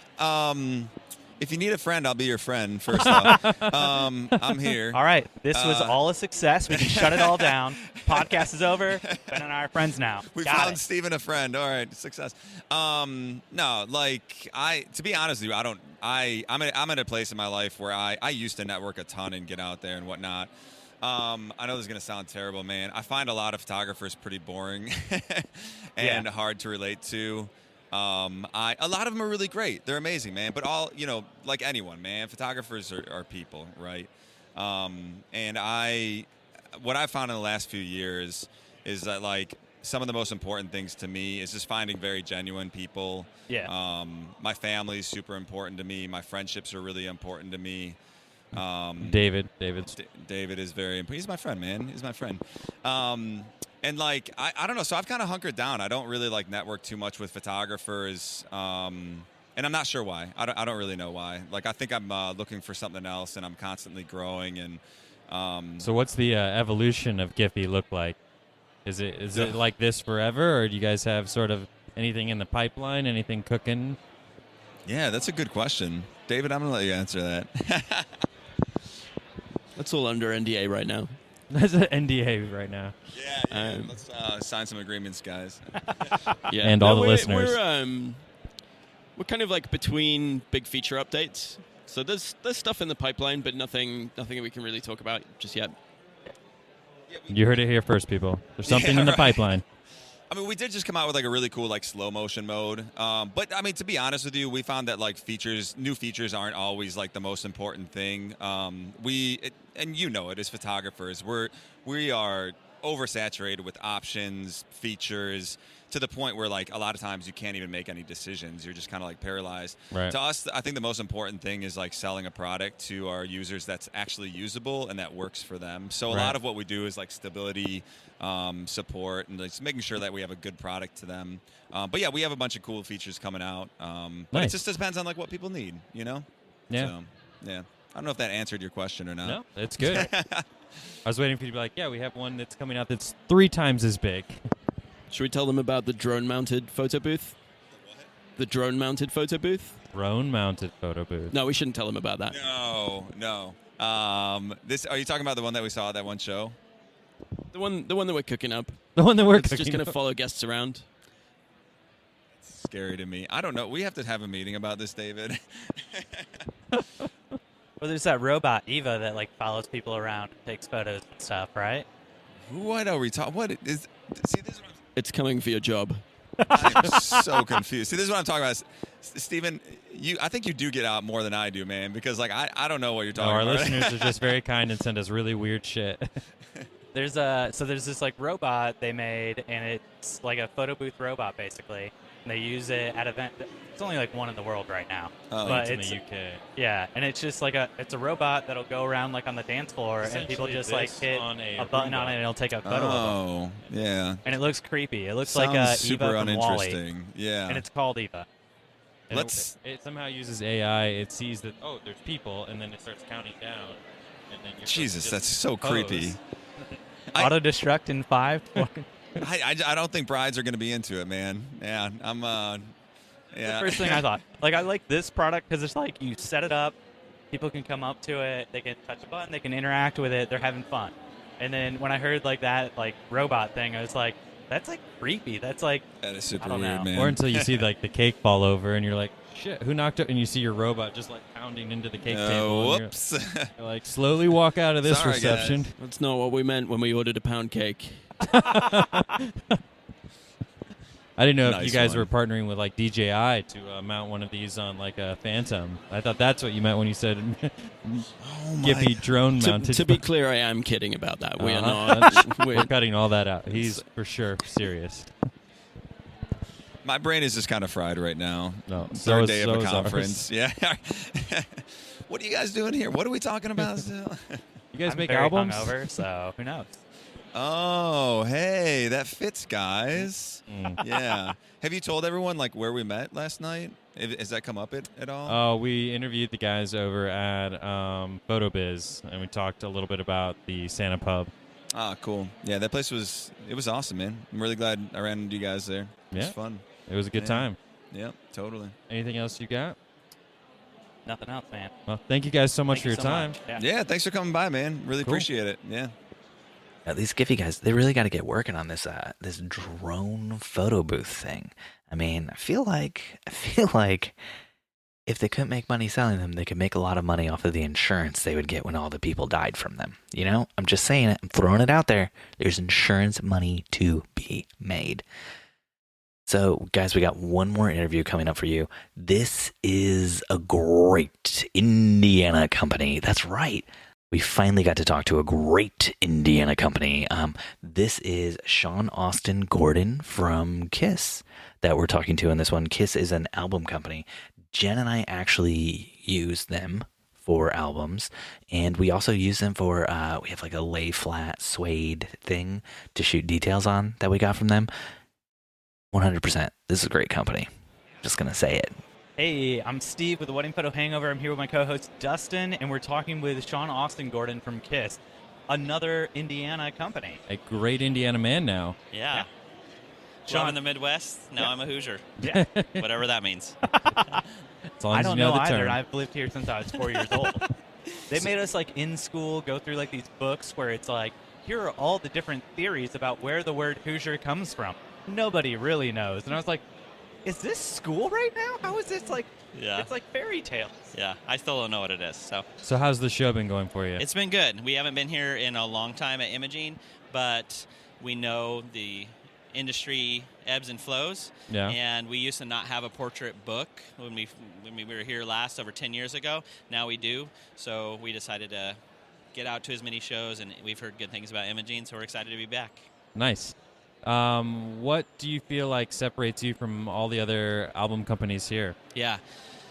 if you need a friend, I'll be your friend, first off. I'm here. All right. This was all a success. We can shut it all down. Podcast is over. Ben and I are friends now. We found Steven a friend. All right. Success. No, like, to be honest with you, I'm in a place in my life where I used to network a ton and get out there and whatnot. I know this is going to sound terrible, man. I find a lot of photographers pretty boring and hard to relate to. A lot of them are really great. They're amazing, man. But all, you know, like anyone, man, photographers are people, right? And what I've found in the last few years is that, like, some of the most important things to me is just finding very genuine people. Yeah. My family is super important to me. My friendships are really important to me. David is very important. He's my friend, man. He's my friend. And like, I don't know. So I've kind of hunkered down. I don't really like network too much with photographers. And I'm not sure why. I don't really know why. Like, I think I'm looking for something else, and I'm constantly growing. And so what's the evolution of Gifyyy look like? Is it like this forever, or do you guys have sort of anything in the pipeline, anything cooking? Yeah, that's a good question. David, I'm going to let you answer that. That's all under NDA right now. That's an NDA right now. Yeah. Let's sign some agreements, guys. Yeah, and all the listeners. We're kind of like between big feature updates. So there's stuff in the pipeline, but nothing that we can really talk about just yet. You heard it here first, people. There's something in the pipeline. I mean, we did just come out with like a really cool like slow motion mode. But I mean, to be honest with you, we found that like new features aren't always like the most important thing. And you know it as photographers, we are oversaturated with options, features, to the point where like a lot of times you can't even make any decisions. You're just kind of like paralyzed. Right. To us, I think the most important thing is like selling a product to our users that's actually usable and that works for them. So a lot of what we do is like stability, support, and just making sure that we have a good product to them. But yeah, we have a bunch of cool features coming out. But it just depends on like what people need, you know? Yeah. So, yeah. I don't know if that answered your question or not. No, it's good. I was waiting for you to be like, yeah, we have one that's coming out that's 3 times as big. Should we tell them about the drone-mounted photo booth? The drone-mounted photo booth? Drone-mounted photo booth. No, we shouldn't tell them about that. No. Are you talking about the one that we saw at that one show? The one that we're cooking up. The one that we're It's cooking just going to up. follow guests around. It's scary to me. I don't know. We have to have a meeting about this, David. Well, there's that robot, Eva, that like follows people around and takes photos and stuff, right? What are we talking? What is? See, this is what It's coming for your job. I'm so confused. See, this is what I'm talking about. Steven, I think you do get out more than I do, man, because like I don't know what you're talking Our about. listeners are just very kind and send us really weird shit. There's this like robot they made, and it's like a photo booth robot basically. And they use it at event. It's only like one in the world right now. Oh, but it's in the UK. Yeah, and it's just like it's a robot that'll go around like on the dance floor, and people just like hit a button on it, and it'll take a photo of them. Oh, yeah. And it looks creepy. It looks Sounds like super Eva from WALL-E. uninteresting. Yeah. And it's called Eva. And it somehow uses AI. It sees that, oh, there's people, and then it starts counting down. And then you're Jesus, that's so pose. creepy. Auto destruct in 5. I don't think brides are going to be into it, man. Yeah, I'm. Yeah. The first thing I thought. Like, I like this product because it's like you set it up, people can come up to it, they can touch a button, they can interact with it, they're having fun. And then when I heard like that like robot thing, I was like, that's like creepy. That's like That is super I don't weird, know. man. Or until you see like the cake fall over, and you're like, shit, who knocked it? And you see your robot just like pounding into the cake table. and Whoops. You're like, slowly walk out of this Sorry, reception. guys. That's not what we meant when we ordered a pound cake. I didn't know if Nice you guys one. were partnering with like DJI to mount one of these on like a Phantom. I thought that's what you meant when you said Gifyyy drone mounted. To be clear, I am kidding about that. We are Uh-huh. not. We're cutting all that out. He's for sure serious. My brain is just kind of fried right now. No, Third day of a is ours. conference. Yeah. What are you guys doing here? What are we talking about still? You guys I'm make very albums? hungover, so who knows? Oh, hey, that fits, guys. Mm. Yeah. Have you told everyone like where we met last night? Has that come up at all? Oh, we interviewed the guys over at Photobiz, and we talked a little bit about the Santa Pub. Ah, cool. Yeah, that place was awesome, man. I'm really glad I ran into you guys there. It was Yeah. fun. It was a good Yeah. time. Yeah, totally. Anything else you got? Nothing else, man. Well, thank you guys so much Thank for you your so time. much. Yeah. Yeah, thanks for coming by, man. Really Cool. appreciate it. Yeah. These Gifyyy guys, they really got to get working on this this drone photo booth thing. I mean, I feel like if they couldn't make money selling them, they could make a lot of money off of the insurance they would get when all the people died from them. You know, I'm just saying it. I'm throwing it out there. There's insurance money to be made. So, guys, we got one more interview coming up for you. This is a great Indiana company. That's right. We finally got to talk to a great Indiana company. This is Sean Austin Gordon from Kiss that we're talking to in this one. Kiss is an album company. Jen and I actually use them for albums, and we also use them for, we have like a lay flat suede thing to shoot details on that we got from them. 100%. This is a great company. Just going to say it. Hey, I'm Steve with the Wedding Photo Hangover. I'm here with my co-host Dustin, and we're talking with Sean Austin Gordon from Kiss, another Indiana company. A great Indiana man now. Yeah. Sean- Sean in the Midwest. Now Yeah. I'm a Hoosier. Yeah. Whatever that means. As long I as don't you know know the either. term. I've lived here since I was 4 years old. They made us like in school go through like these books where it's like, here are all the different theories about where the word Hoosier comes from. Nobody really knows. And I was like, is this school right now? How is this like? Yeah. It's like fairy tales. Yeah. I still don't know what it is. So how's the show been going for you? It's been good. We haven't been here in a long time at Imaging, but we know the industry ebbs and flows. Yeah. And we used to not have a portrait book when we were here last over 10 years ago. Now we do. So we decided to get out to as many shows, and we've heard good things about Imaging, so we're excited to be back. Nice. What do you feel like separates you from all the other album companies here? Yeah.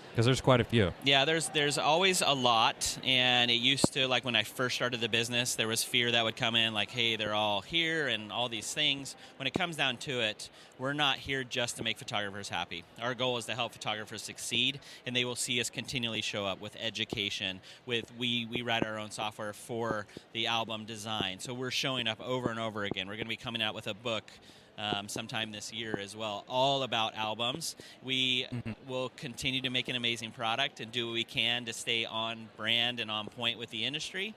Because there's quite a few. Yeah, there's always a lot, and it used to, like when I first started the business, there was fear that would come in, like, hey, they're all here and all these things. When it comes down to it, we're not here just to make photographers happy. Our goal is to help photographers succeed, and they will see us continually show up with education, with we write our own software for the album design. So we're showing up over and over again. We're going to be coming out with a book sometime this year as well, all about albums. We will continue to make an amazing product and do what we can to stay on brand and on point with the industry,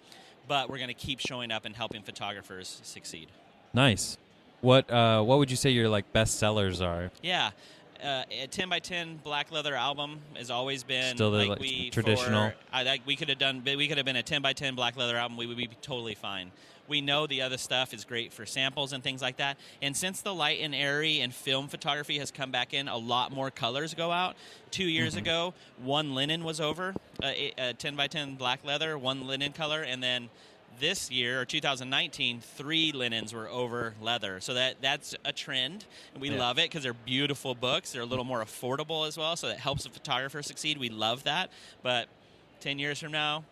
but we're going to keep showing up and helping photographers succeed. Nice. What would you say your like best sellers are? Yeah. A 10x10 black leather album has always been Still the, like like, traditional. we could have been a 10x10 black leather album. We would be totally fine. We know the other stuff is great for samples and things like that. And since the light and airy and film photography has come back in, a lot more colors go out. 2 years ago, one linen was over, a 10x10 black leather, one linen color, and then This year, or 2019, 3 linens were over leather. So that's a trend, and we love it because they're beautiful books. They're a little more affordable as well, so that helps a photographer succeed. We love that. But 10 years from now,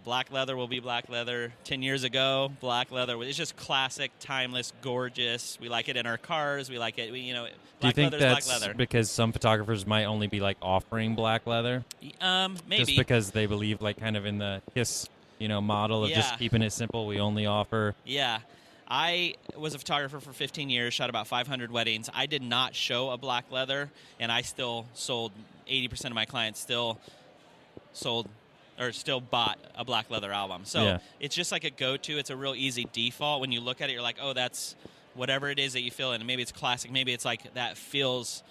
black leather will be black leather. 10 years ago, black leather. It's just classic, timeless, gorgeous. We like it in our cars. We like it. Do you black think leather's that's black leather. because some photographers might only be like offering black leather? Maybe. Just because they believe like kind of in the Kiss, model of just keeping it simple. We only offer. Yeah. I was a photographer for 15 years, shot about 500 weddings. I did not show a black leather, and I still sold, 80% of my clients still bought a black leather album. So it's just like a go-to. It's a real easy default. When you look at it, you're like, oh, that's whatever it is that you feel. And maybe it's classic. Maybe it's like that feels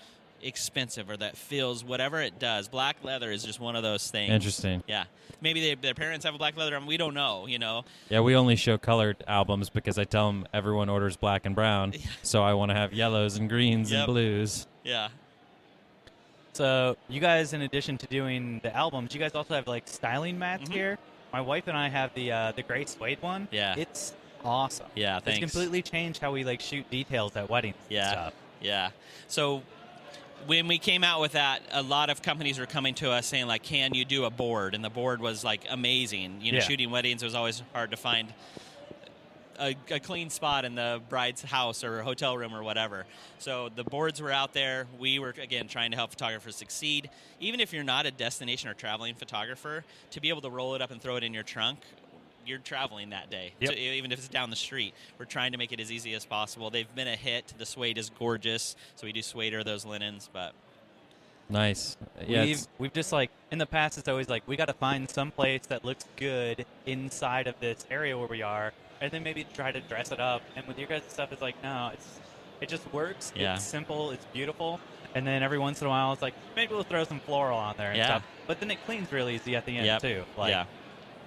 expensive, or that feels whatever it does. Black leather is just one of those things. Interesting. Yeah. Maybe their parents have a black leather album. We don't know, Yeah, we only show colored albums because I tell them everyone orders black and brown. So I want to have yellows and greens and blues. Yeah. So you guys, in addition to doing the albums, you guys also have like styling mats here. My wife and I have the gray suede one. Yeah. It's awesome. Yeah, thanks. It's completely changed how we like shoot details at weddings and stuff. Yeah. So when we came out with that, a lot of companies were coming to us saying, like, can you do a board? And the board was, like, amazing. Shooting weddings, it was always hard to find a clean spot in the bride's house or hotel room or whatever. So the boards were out there. We were, again, trying to help photographers succeed. Even if you're not a destination or traveling photographer, to be able to roll it up and throw it in your trunk, you're traveling that day. Yep. So even if it's down the street, we're trying to make it as easy as possible. They've been a hit. The suede is gorgeous, so we do suede or those linens. But nice. Yeah, we've just like in the past, it's always like we got to find some place that looks good inside of this area where we are, and then maybe try to dress it up. And with your guys' stuff, it's like no, it just works. Yeah. It's simple. It's beautiful. And then every once in a while, it's like maybe we'll throw some floral on there and stuff. But then it cleans real easy at the end too. Like,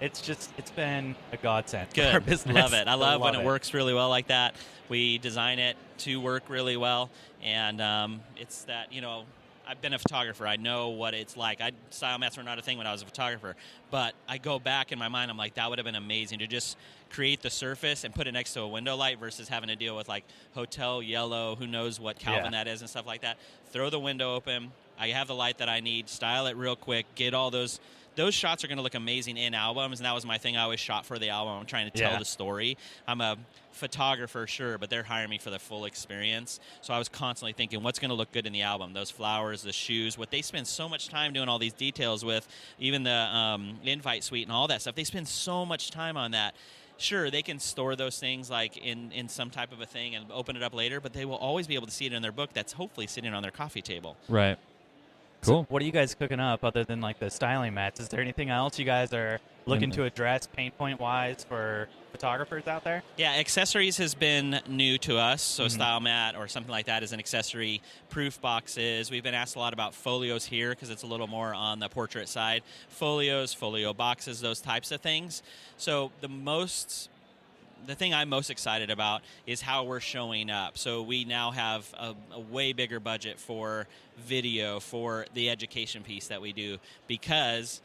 it's been a godsend for our good. business. Love it. I love when it works really well like that. We design it to work really well, and it's that, I've been a photographer. I know what it's like. Style mats were not a thing when I was a photographer, but I go back in my mind, I'm like, that would have been amazing to just create the surface and put it next to a window light versus having to deal with like hotel yellow, who knows what Calvin that is and stuff like that. Throw the window open. I have the light that I need, style it real quick, get all those shots are going to look amazing in albums, and that was my thing. I always shot for the album. I'm trying to tell the story. I'm a photographer, sure, but they're hiring me for the full experience. So I was constantly thinking, what's going to look good in the album? Those flowers, the shoes, what they spend so much time doing all these details with, even the invite suite and all that stuff. They spend so much time on that. Sure, they can store those things like in some type of a thing and open it up later, but they will always be able to see it in their book that's hopefully sitting on their coffee table. Right. Cool. So what are you guys cooking up other than like the styling mats? Is there anything else you guys are looking to address pain point wise for photographers out there? Yeah, accessories has been new to us. So style mat or something like that is an accessory. Proof boxes. We've been asked a lot about folios here because it's a little more on the portrait side. Folios, folio boxes, those types of things. So the thing I'm most excited about is how we're showing up. So we now have a way bigger budget for video, for the education piece that we do, because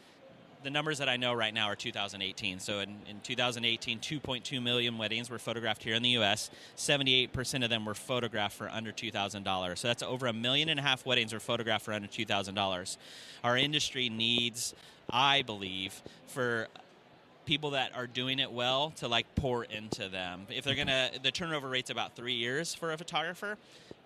the numbers that I know right now are 2018. So in 2018, 2.2 million weddings were photographed here in the U.S. 78% of them were photographed for under $2,000. So that's over 1.5 million weddings were photographed for under $2,000. Our industry needs, I believe, for people that are doing it well to like pour into them. If they're the turnover rate's about 3 years for a photographer.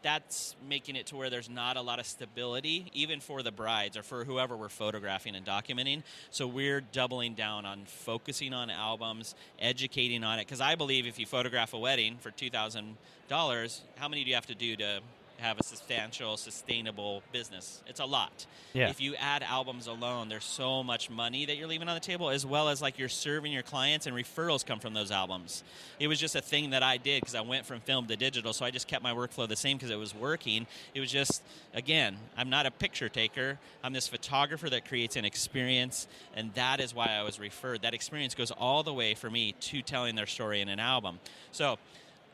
That's making it to where there's not a lot of stability, even for the brides or for whoever we're photographing and documenting. So we're doubling down on focusing on albums, educating on it. Because I believe if you photograph a wedding for $2,000, how many do you have to do to have a substantial, sustainable business? It's a lot. Yeah. If you add albums alone, there's so much money that you're leaving on the table, as well as like you're serving your clients, and referrals come from those albums. It was just a thing that I did because I went from film to digital, so I just kept my workflow the same because it was working. It was just, again, I'm not a picture taker. I'm this photographer that creates an experience, and that is why I was referred. That experience goes all the way for me to telling their story in an album. So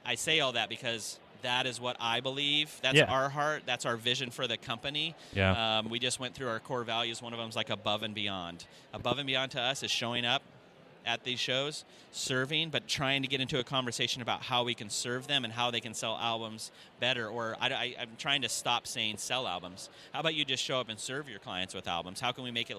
I say all that because that is what I believe. That's our heart. That's our vision for the company. Yeah. We just went through our core values. One of them is like above and beyond. Above and beyond to us is showing up at these shows serving, but trying to get into a conversation about how we can serve them and how they can sell albums better. Or I'm trying to stop saying sell albums. How about you just show up and serve your clients with albums? How can we make it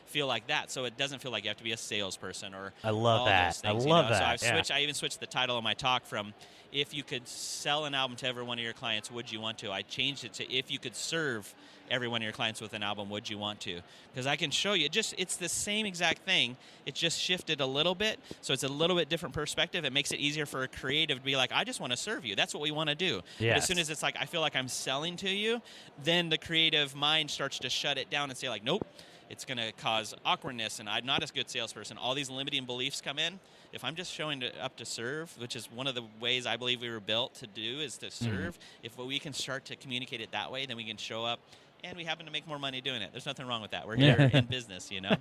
feel like that, so it doesn't feel like you have to be a salesperson or I love all that. those things, I love that. So I even switched the title of my talk from "If you could sell an album to every one of your clients, would you want to?" I changed it to "If you could serve every one of your clients with an album, would you want to?" Because I can show you, it's the same exact thing. It just shifted a little bit, so it's a little bit different perspective. It makes it easier for a creative to be like, I just want to serve you. That's what we want to do. Yes. But as soon as it's like, I feel like I'm selling to you, then the creative mind starts to shut it down and say like, nope, it's going to cause awkwardness, and I'm not a good salesperson. All these limiting beliefs come in. If I'm just showing up to serve, which is one of the ways I believe we were built to do, is to serve. If we can start to communicate it that way, then we can show up, and we happen to make more money doing it. There's nothing wrong with that. We're here in business, you know?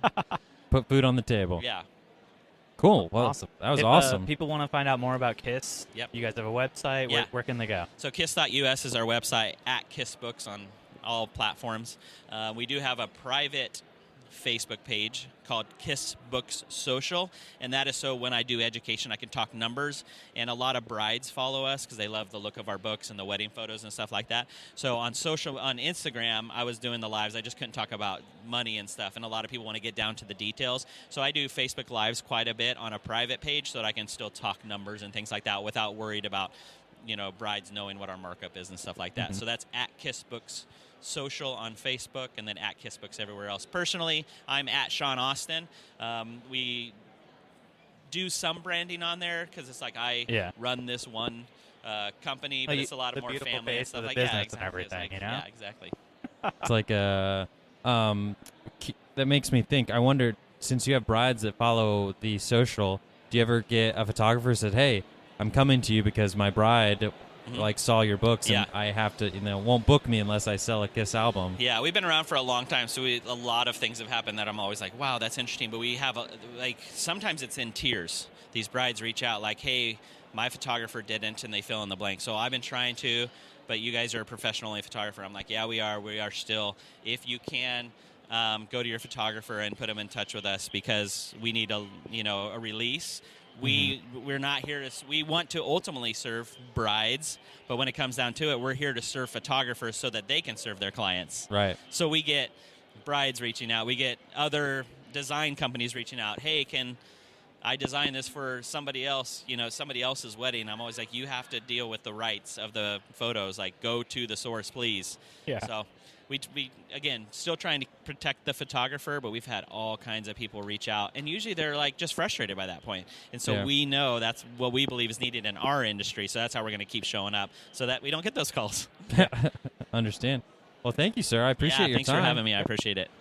Put food on the table. Yeah. Cool. Well, Awesome. that was If, awesome. people want to find out more about Kiss. Yep. You guys have a website. Yeah. Where can they go? So kiss.us is our website, at Kiss Books on all platforms. We do have a private Facebook page called Kiss Books Social, and that is so when I do education, I can talk numbers, and a lot of brides follow us because they love the look of our books and the wedding photos and stuff like that. So on Instagram, I was doing the lives. I just couldn't talk about money and stuff, and a lot of people want to get down to the details. So I do Facebook Lives quite a bit on a private page so that I can still talk numbers and things like that without worried about, brides knowing what our markup is and stuff like that. So that's at Kiss Books Social on Facebook, and then at Kiss Books everywhere else. Personally, I'm at Sean Austin. We do some branding on there because it's like I run this one company, but it's a lot of more family and stuff like that. Business and everything, Yeah, exactly. It's like that makes me think. I wonder, since you have brides that follow the social, do you ever get a photographer who said, "Hey, I'm coming to you because my bride saw your books and I have to, won't book me unless I sell a Kiss album"? Yeah, we've been around for a long time, so a lot of things have happened that I'm always like, wow, that's interesting. But we have sometimes it's in tears. These brides reach out like, hey, my photographer didn't, and they fill in the blank. So I've been trying to, but you guys are a professional photographer. I'm like, yeah, we are still. If you can, go to your photographer and put them in touch with us because we need a release. We're not here to. We want to ultimately serve brides, but when it comes down to it, we're here to serve photographers so that they can serve their clients. Right. So we get brides reaching out. We get other design companies reaching out. Hey, can I design this for somebody else? Somebody else's wedding. I'm always like, you have to deal with the rights of the photos. Like, go to the source, please. Yeah. So. We again, still trying to protect the photographer, but we've had all kinds of people reach out, and usually they're just frustrated by that point. And so we know that's what we believe is needed in our industry, so that's how we're going to keep showing up so that we don't get those calls. Understand. Well, thank you, sir. I appreciate your time. Thanks for having me. I appreciate it.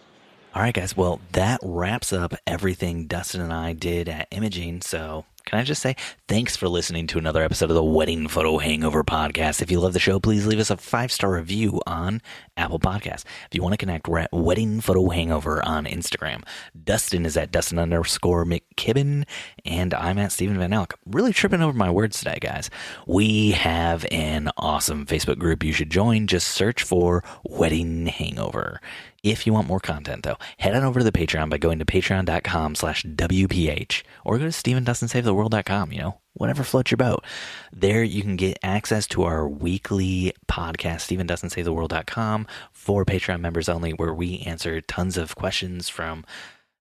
All right, guys. Well, that wraps up everything Dustin and I did at Imaging. So can I just say thanks for listening to another episode of the Wedding Photo Hangover podcast. If you love the show, please leave us a 5-star review on Apple Podcasts. If you want to connect, we're at Wedding Photo Hangover on Instagram. Dustin is at Dustin_McKibben, and I'm at Stephen Van Elk. Really tripping over my words today, guys. We have an awesome Facebook group you should join. Just search for Wedding Hangover. If you want more content, though, head on over to the Patreon by going to patreon.com/WPH or go to StephenDustinSaveTheWorld.com, whatever floats your boat. There you can get access to our weekly podcast, StephenDustinSaveTheWorld.com, for Patreon members only, where we answer tons of questions from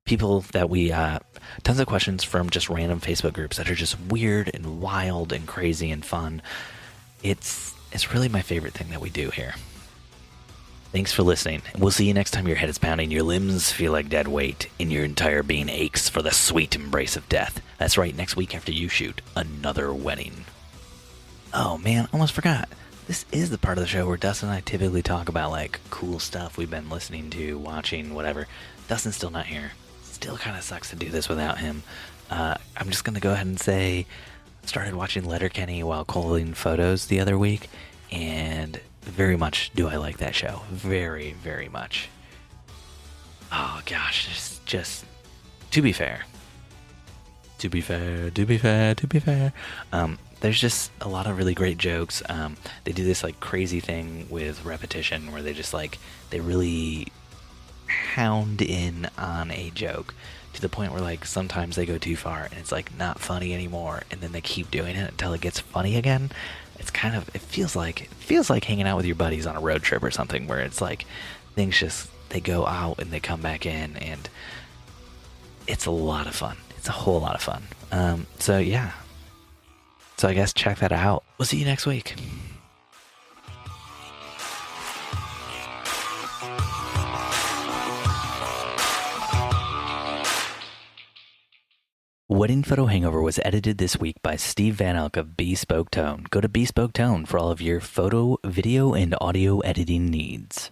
people that tons of questions from just random Facebook groups that are just weird and wild and crazy and fun. It's really my favorite thing that we do here. Thanks for listening. We'll see you next time your head is pounding, your limbs feel like dead weight, and your entire being aches for the sweet embrace of death. That's right, next week after you shoot another wedding. Oh man, almost forgot. This is the part of the show where Dustin and I typically talk about cool stuff we've been listening to, watching, whatever. Dustin's still not here. Still kind of sucks to do this without him. I'm just going to go ahead and say I started watching Letterkenny while culling photos the other week, and very much do I like that show. Very, very much. Oh gosh, just to be fair. There's just a lot of really great jokes. They do this crazy thing with repetition where they just they really pound in on a joke to the point where like sometimes they go too far and it's like not funny anymore, and then they keep doing it until it gets funny again. It's kind of, it feels like hanging out with your buddies on a road trip or something, where it's like things just, they go out and they come back in, and it's a lot of fun. It's a whole lot of fun. So yeah. So I guess check that out. We'll see you next week. Wedding Photo Hangover was edited this week by Steve Van Elk of Bespoke Tone. Go to Bespoke Tone for all of your photo, video, and audio editing needs.